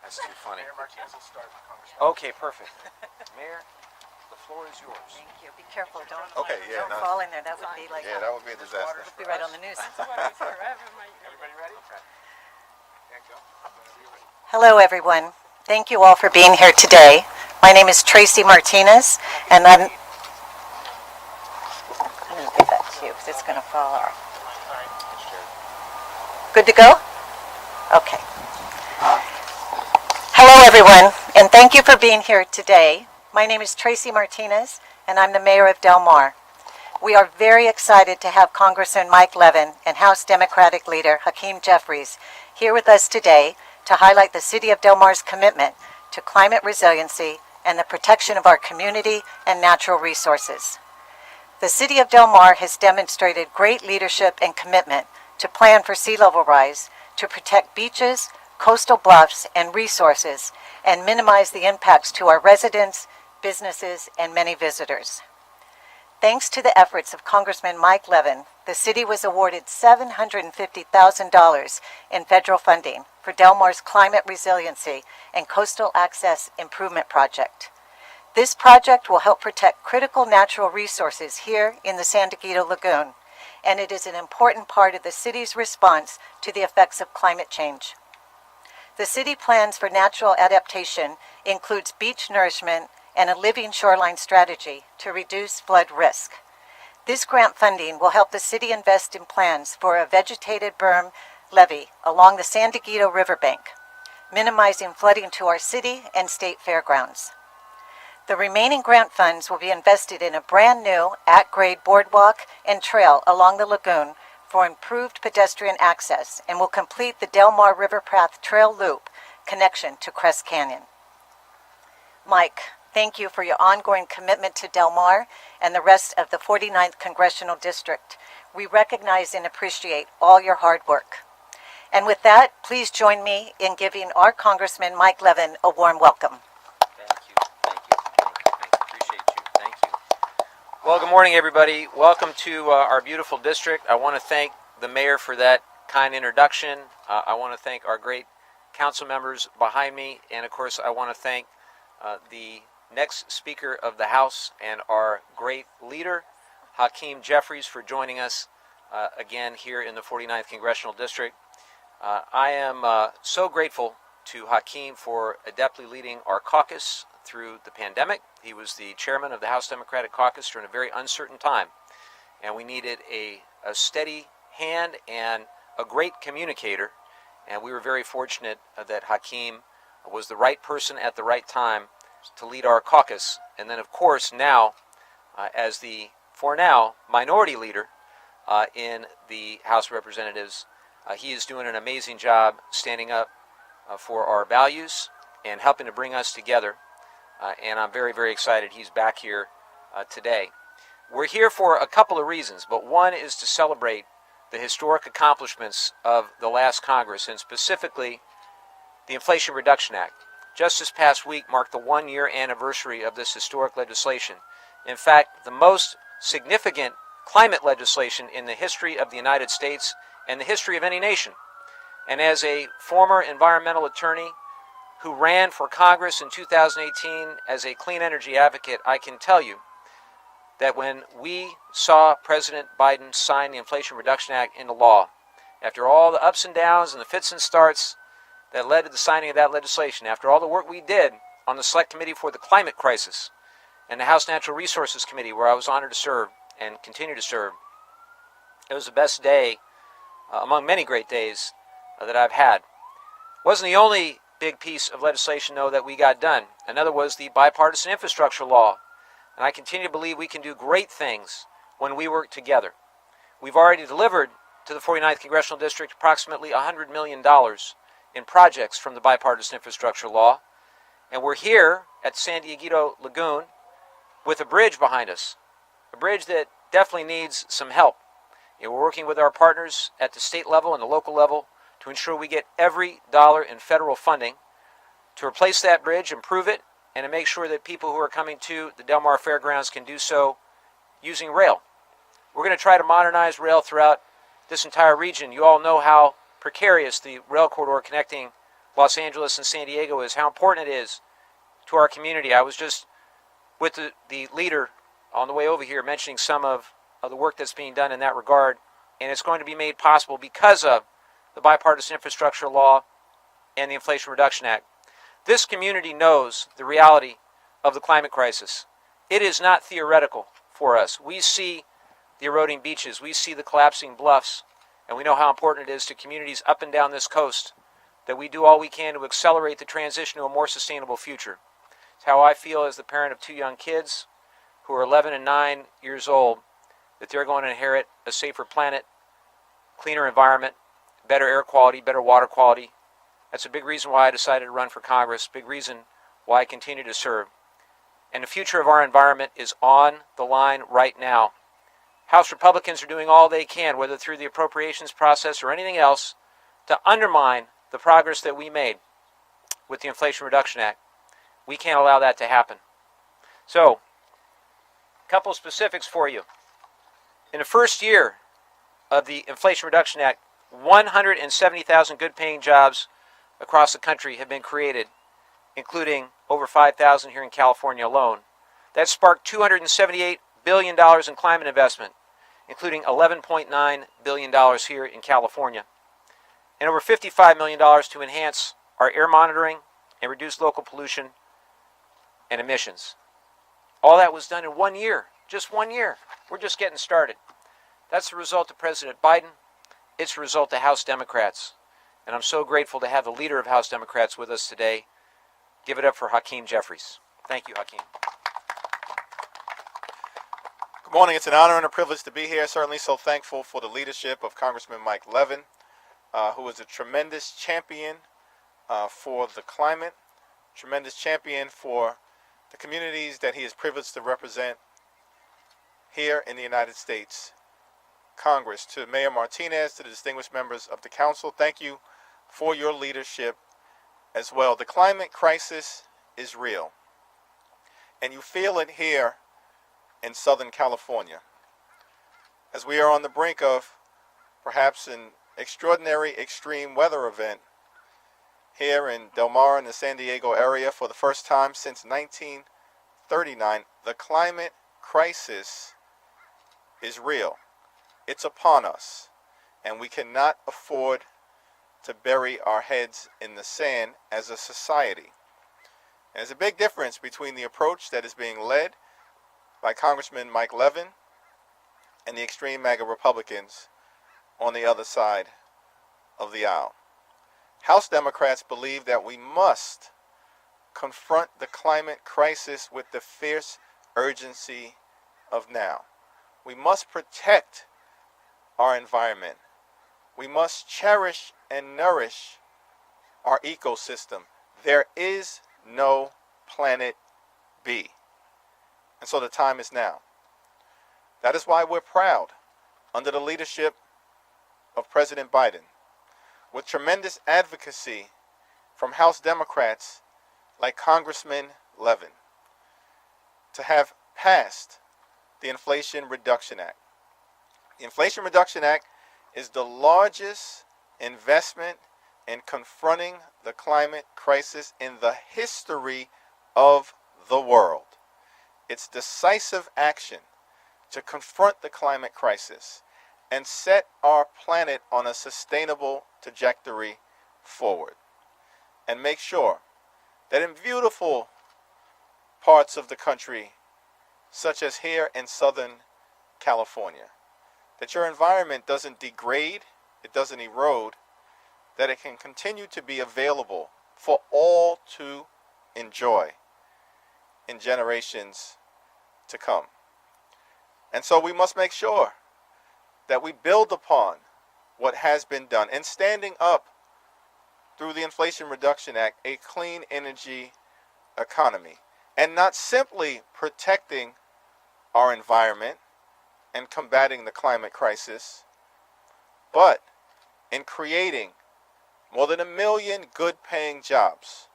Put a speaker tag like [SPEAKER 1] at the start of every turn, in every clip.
[SPEAKER 1] That's too funny.
[SPEAKER 2] Mayor Martinez will start.
[SPEAKER 1] Okay, perfect. Mayor, the floor is yours.
[SPEAKER 3] Thank you. Be careful. Don't
[SPEAKER 4] no.
[SPEAKER 3] fall in there. That would be like,
[SPEAKER 4] Yeah, that would be a disaster.
[SPEAKER 3] be right on the news.
[SPEAKER 2] Everybody ready? Okay. And go.
[SPEAKER 3] Hello, everyone. Thank you all for being here today. My name is Tracy Martinez, and I'm going to give that to you because it's going to fall off. Good to go? Okay. Hello, everyone, and thank you for being here today. My name is Tracy Martinez, and I'm the mayor of Del Mar. We are very excited to have Congressman Mike Levin and House Democratic leader Hakeem Jeffries here with us today to highlight the City of Del Mar's commitment to climate resiliency and the protection of our community and natural resources. The City of Del Mar has demonstrated great leadership and commitment to plan for sea level rise, to protect beaches, coastal bluffs, and resources, and minimize the impacts to our residents, businesses, and many visitors. Thanks to the efforts of Congressman Mike Levin, the city was awarded $750,000 in federal funding for Del Mar's Climate Resiliency and Coastal Access Improvement Project. This project will help protect critical natural resources here in the San Diego Lagoon, and it is an important part of the city's response to the effects of climate change. The city plans for natural adaptation includes beach nourishment and a living shoreline strategy to reduce flood risk. This grant funding will help the city invest in plans for a vegetated berm levee along the San Diego riverbank, minimizing flooding to our city and state fairgrounds. The remaining grant funds will be invested in a brand new at-grade boardwalk and trail along the lagoon for improved pedestrian access and will complete the Del Mar River Path Trail Loop connection to Crest Canyon. Mike, thank you for your ongoing commitment to Del Mar and the rest of the 49th Congressional District. We recognize and appreciate all your hard work. And with that, please join me in giving our Congressman Mike Levin a warm welcome.
[SPEAKER 1] Appreciate you. Thank you. Well, good morning, everybody. Welcome to our beautiful district. I want to thank the mayor for that kind introduction. I want to thank our great council members behind me, and of course, I want to thank the next Speaker of the House and our great leader, Hakeem Jeffries, for joining us again here in the 49th Congressional District. I am so grateful to Hakeem for adeptly leading our caucus through the pandemic. He was the chairman of the House Democratic Caucus during a very uncertain time, and we needed a steady hand and a great communicator, and we were very fortunate that Hakeem was the right person at the right time to lead our caucus. And then, of course, now, as the, for now, minority leader in the House of Representatives, he is doing an amazing job standing up for our values and helping to bring us together. And I'm very, very excited he's back here today. We're here for a couple of reasons, but one is to celebrate the historic accomplishments of the last Congress, and specifically the Inflation Reduction Act. Just this past week marked the one-year anniversary of this historic legislation. In fact, the most significant climate legislation in the history of the United States and the history of any nation. And as a former environmental attorney who ran for Congress in 2018 as a clean energy advocate, I can tell you that when we saw President Biden sign the Inflation Reduction Act into law, after all the ups and downs and the fits and starts that led to the signing of that legislation, after all the work we did on the Select Committee for the Climate Crisis and the House Natural Resources Committee, where I was honored to serve and continue to serve, it was the best day among many great days that I've had. It wasn't the only big piece of legislation, though, that we got done. Another was the bipartisan infrastructure law. And I continue to believe we can do great things when we work together. We've already delivered to the 49th Congressional District approximately $100 million in projects from the bipartisan infrastructure law. And we're here at San Diego Lagoon with a bridge behind us, a bridge that definitely needs some help. We're working with our partners at the state level and the local level to ensure we get every dollar in federal funding to replace that bridge, improve it, and to make sure that people who are coming to the Del Mar Fairgrounds can do so using rail. We're going to try to modernize rail throughout this entire region. You all know how precarious the rail corridor connecting Los Angeles and San Diego is how important it is to our community. I was just with the leader on the way over here mentioning some of the work that's being done in that regard, and it's going to be made possible because of the bipartisan infrastructure law and the Inflation Reduction Act. This community knows the reality of the climate crisis. It is not theoretical for us. We see the eroding beaches, we see the collapsing bluffs, and we know how important it is to communities up and down this coast that we do all we can to accelerate the transition to a more sustainable future. It's how I feel as the parent of two young kids who are 11 and 9 years old, that they're going to inherit a safer planet, cleaner environment, better air quality, better water quality. That's a big reason why I decided to run for Congress, big reason why I continue to serve. And the future of our environment is on the line right now. House Republicans are doing all they can, whether through the appropriations process or anything else, to undermine the progress that we made with the Inflation Reduction Act. We can't allow that to happen. So, a couple of specifics for you. In the first year of the Inflation Reduction Act, 170,000 good-paying jobs across the country have been created, including over 5,000 here in California alone. That sparked $278 billion in climate investment, including $11.9 billion here in California, and over $55 million to enhance our air monitoring and reduce local pollution and emissions. All that was done in 1 year, just 1 year. We're just getting started. That's the result of President Biden. It's the result of House Democrats. And I'm so grateful to have the leader of House Democrats with us today. Give it up for Hakeem Jeffries. Thank you, Hakeem.
[SPEAKER 2] Good morning. It's an honor and a privilege to be here. Certainly so thankful for the leadership of Congressman Mike Levin, who is a tremendous champion for the climate, tremendous champion for the communities that he is privileged to represent here in the United States Congress. To Mayor Martinez, to the distinguished members of the council, thank you for your leadership as well. The climate crisis is real, and you feel it here in Southern California, as we are on the brink of perhaps an extraordinary extreme weather event here in Del Mar in the San Diego area for the first time since 1939. The climate crisis is real. It's upon us, and we cannot afford to bury our heads in the sand as a society. And there's a big difference between the approach that is being led by Congressman Mike Levin and the extreme MAGA Republicans on the other side of the aisle. House Democrats believe that we must confront the climate crisis with the fierce urgency of now. We must protect our environment. We must cherish and nourish our ecosystem. There is no planet B. And so the time is now. That is why we're proud, under the leadership of President Biden, with tremendous advocacy from House Democrats like Congressman Levin, to have passed the Inflation Reduction Act. The Inflation Reduction Act is the largest investment in confronting the climate crisis in the history of the world. It's decisive action to confront the climate crisis and set our planet on a sustainable trajectory forward, and make sure that in beautiful parts of the country, such as here in Southern California, that your environment doesn't degrade, it doesn't erode, that it can continue to be available for all to enjoy in generations to come. And so we must make sure that we build upon what has been done and standing up through the Inflation Reduction Act a clean energy economy, and not simply protecting our environment and combating the climate crisis, but in creating more than 1 million good-paying jobs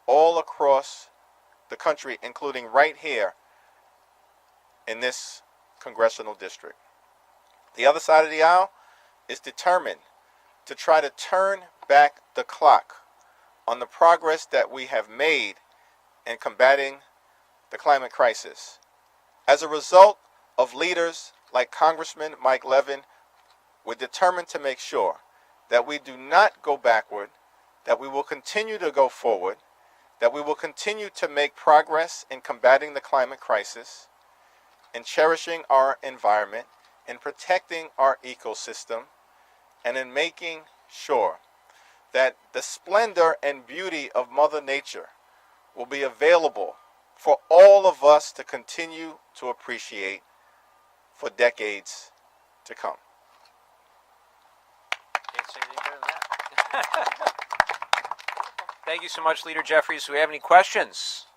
[SPEAKER 2] all across the country, including right here in this congressional district. The other side of the aisle is determined to try to turn back the clock on the progress that we have made in combating the climate crisis. As a result of leaders like Congressman Mike Levin, we're determined to make sure that we do not go backward, that we will continue to go forward, that we will continue to make progress in combating the climate crisis, in cherishing our environment, in protecting our ecosystem, and in making sure that the splendor and beauty of Mother Nature will be available for all of us to continue to appreciate for decades to come.
[SPEAKER 1] Can't say anything better than that. Thank you so much, Leader Jeffries. Do we have any questions?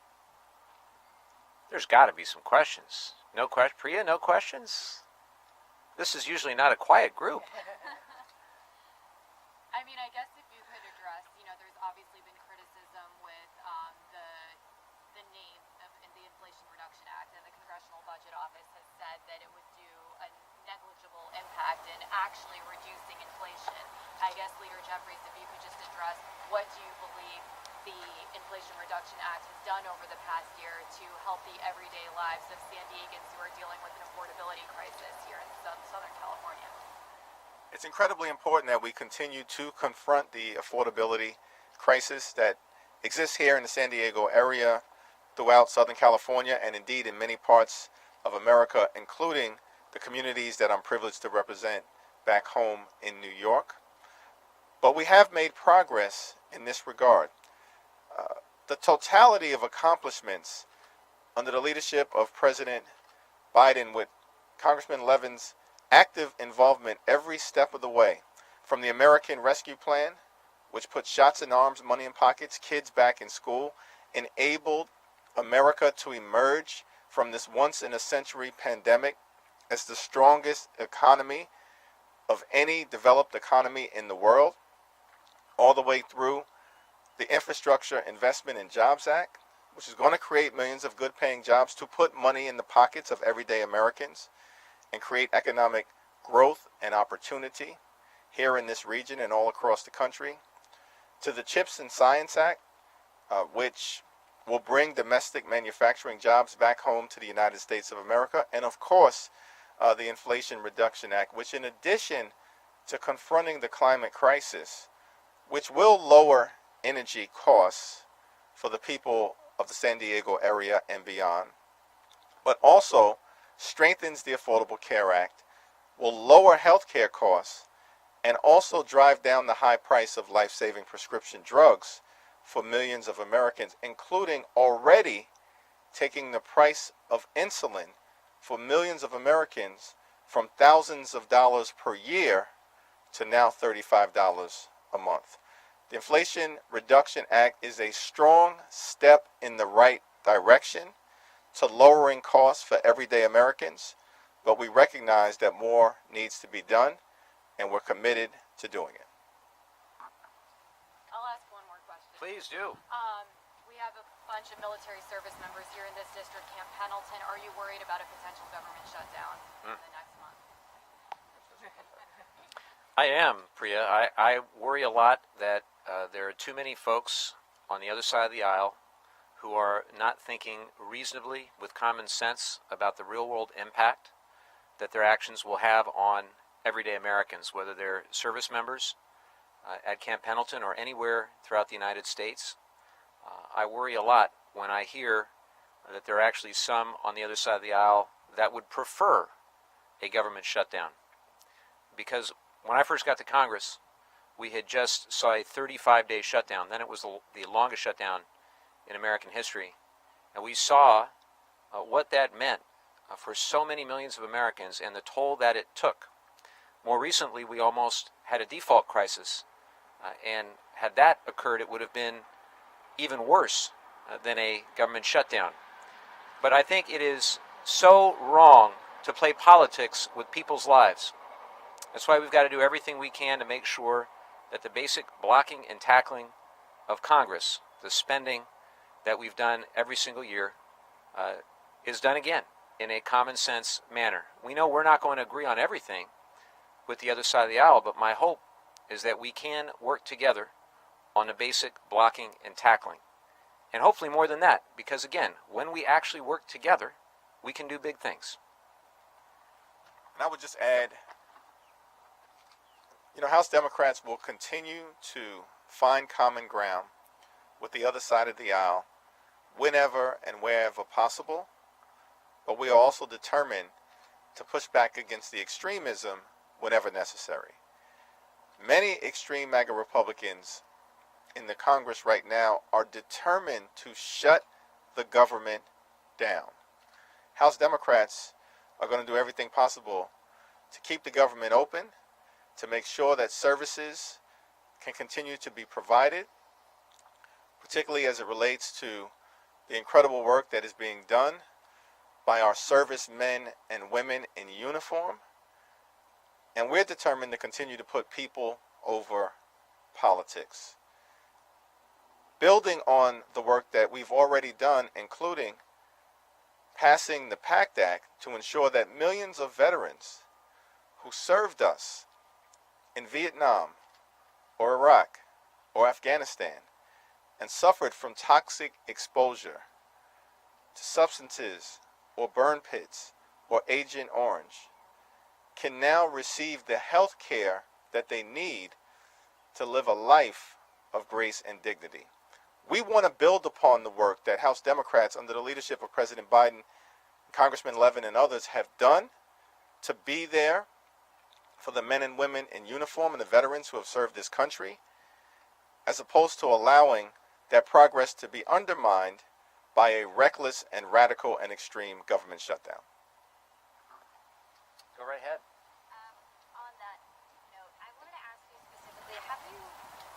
[SPEAKER 1] There's got to be some questions. No question, Priya, no questions? This is usually not a quiet group.
[SPEAKER 4] I mean, I guess if you could address, there's obviously been criticism with the name of the Inflation Reduction Act, and the Congressional Budget Office has said that it would do a negligible impact in actually reducing inflation. I guess, Leader Jeffries, if you could just address, what do you believe the Inflation Reduction Act has done over the past year to help the everyday lives of San Diegans who are dealing with an affordability crisis here in Southern California?
[SPEAKER 2] It's incredibly important that we continue to confront the affordability crisis that exists here in the San Diego area, throughout Southern California, and indeed in many parts of America, including the communities that I'm privileged to represent back home in New York. But we have made progress in this regard. The totality of accomplishments under the leadership of President Biden, with Congressman Levin's active involvement every step of the way, from the American Rescue Plan, which put shots in arms, money in pockets, kids back in school, enabled America to emerge from this once-in-a-century pandemic as the strongest economy of any developed economy in the world, all the way through the Infrastructure Investment and Jobs Act, which is going to create millions of good-paying jobs to put money in the pockets of everyday Americans and create economic growth and opportunity here in this region and all across the country, to the CHIPS and Science Act, which will bring domestic manufacturing jobs back home to the United States of America, and of course, the Inflation Reduction Act, which, in addition to confronting the climate crisis, which will lower energy costs for the people of the San Diego area and beyond, but also strengthens the Affordable Care Act, will lower health care costs, and also drive down the high price of life-saving prescription drugs for millions of Americans, including already taking the price of insulin for millions of Americans from thousands of dollars per year to now $35 a month. The Inflation Reduction Act is a strong step in the right direction to lowering costs for everyday Americans, but we recognize that more needs to be done, and we're committed to doing it.
[SPEAKER 4] I'll ask one more question.
[SPEAKER 1] Please do.
[SPEAKER 4] We have a bunch of military service members here in this district, Camp Pendleton. Are you worried about a potential government shutdown in the next month?
[SPEAKER 1] I am, Priya. I worry a lot that there are too many folks on the other side of the aisle who are not thinking reasonably with common sense about the real-world impact that their actions will have on everyday Americans, whether they're service members at Camp Pendleton or anywhere throughout the United States. I worry a lot when I hear that there are actually some on the other side of the aisle that would prefer a government shutdown. Because when I first got to Congress, we had just saw a 35-day shutdown. Then it was the longest shutdown in American history. And we saw what that meant for so many millions of Americans and the toll that it took. More recently, we almost had a default crisis. And had that occurred, it would have been even worse than a government shutdown. But I think it is so wrong to play politics with people's lives. That's why we've got to do everything we can to make sure that the basic blocking and tackling of Congress, the spending that we've done every single year, is done again in a common sense manner. We know we're not going to agree on everything with the other side of the aisle, but my hope is that we can work together on the basic blocking and tackling. And hopefully more than that, because again, when we actually work together, we can do big things.
[SPEAKER 2] And I would just add, House Democrats will continue to find common ground with the other side of the aisle whenever and wherever possible, but we are also determined to push back against the extremism whenever necessary. Many extreme MAGA Republicans in the Congress right now are determined to shut the government down. House Democrats are going to do everything possible to keep the government open, to make sure that services can continue to be provided, particularly as it relates to the incredible work that is being done by our servicemen and women in uniform. And we're determined to continue to put people over politics. Building on the work that we've already done, including passing the PACT Act to ensure that millions of veterans who served us in Vietnam or Iraq or Afghanistan and suffered from toxic exposure to substances or burn pits or Agent Orange can now receive the health care that they need to live a life of grace and dignity. We want to build upon the work that House Democrats under the leadership of President Biden, Congressman Levin, and others have done to be there for the men and women in uniform and the veterans who have served this country, as opposed to allowing that progress to be undermined by a reckless and radical and extreme government shutdown.
[SPEAKER 1] Go right ahead.
[SPEAKER 4] On that note, I wanted to ask you specifically,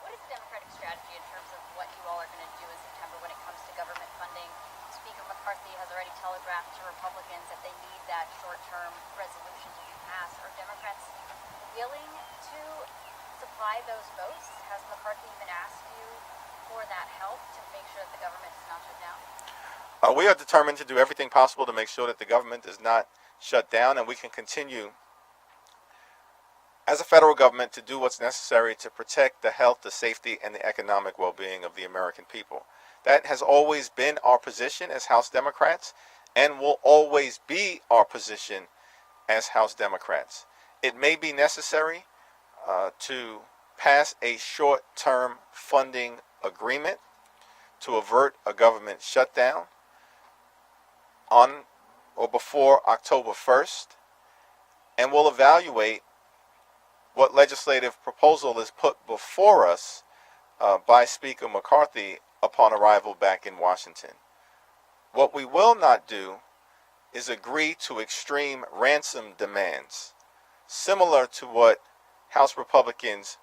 [SPEAKER 4] what is the Democratic strategy in terms of what you all are going to do in September when it comes to government funding? Speaker McCarthy has already telegraphed to Republicans that they need that short-term resolution to be passed. Are Democrats willing to supply those votes? Has McCarthy even asked you for that help to make sure that the government is not shut down?
[SPEAKER 2] We are determined to do everything possible to make sure that the government is not shut down, and we can continue as a federal government to do what's necessary to protect the health, the safety, and the economic well-being of the American people. That has always been our position as House Democrats and will always be our position as House Democrats. It may be necessary to pass a short-term funding agreement to avert a government shutdown on or before October 1st, and we'll evaluate what legislative proposal is put before us by Speaker McCarthy upon arrival back in Washington. What we will not do is agree to extreme ransom demands, similar to what House Republicans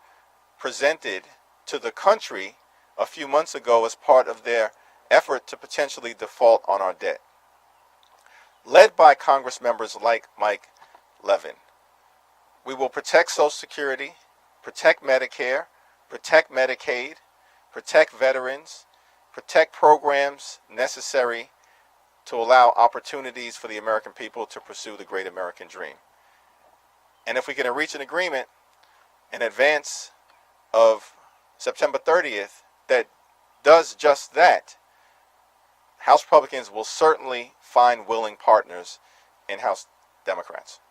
[SPEAKER 2] presented to the country a few months ago as part of their effort to potentially default on our debt. Led by Congress members like Mike Levin, we will protect Social Security, protect Medicare, protect Medicaid, protect veterans, protect programs necessary to allow opportunities for the American people to pursue the great American dream. And if we can reach an agreement in advance of September 30th that does just that, House Republicans will certainly find willing partners in House Democrats.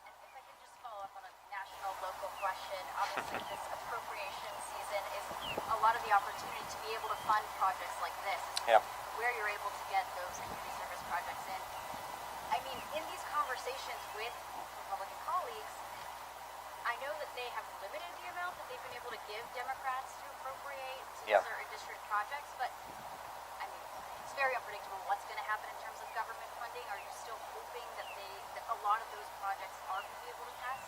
[SPEAKER 4] And if I could just follow up on a national, local question, obviously this appropriation season is a lot of the opportunity to be able to fund projects like this.
[SPEAKER 1] Yeah.
[SPEAKER 4] Where you're able to get those community service projects in. I mean, in these conversations with Republican colleagues, I know that they have limited the amount that they've been able to give Democrats to appropriate to certain district projects, but I mean, it's very unpredictable what's going to happen in terms of government funding. Are you still hoping that that a lot of those projects are going to be able to pass?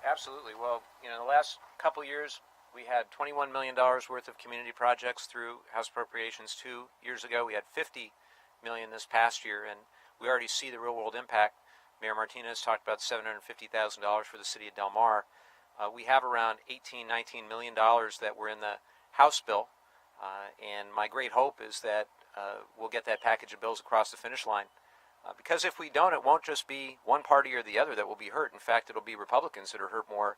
[SPEAKER 1] Absolutely. Well, the last couple years, we had $21 million worth of community projects through House Appropriations. 2 years ago, we had $50 million this past year, and we already see the real-world impact. Mayor Martinez talked about $750,000 for the city of Del Mar. We have around $19 million that were in the House bill, and my great hope is that we'll get that package of bills across the finish line. Because if we don't, it won't just be one party or the other that will be hurt. In fact, it'll be Republicans that are hurt more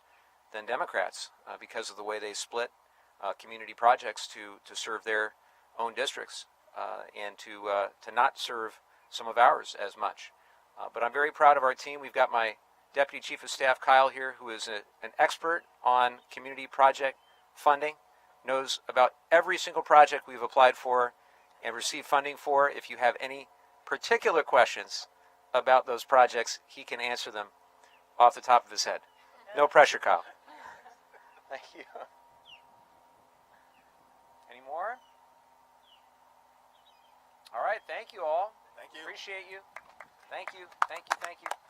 [SPEAKER 1] than Democrats because of the way they split community projects to serve their own districts and to not serve some of ours as much. But I'm very proud of our team. We've got my Deputy Chief of Staff, Kyle, here, who is an expert on community project funding, knows about every single project we've applied for and received funding for. If you have any particular questions about those projects, he can answer them off the top of his head. No pressure, Kyle. Thank you. Any more? All right, thank you all.
[SPEAKER 2] Thank you.
[SPEAKER 1] Appreciate you. Thank you, thank you, thank you.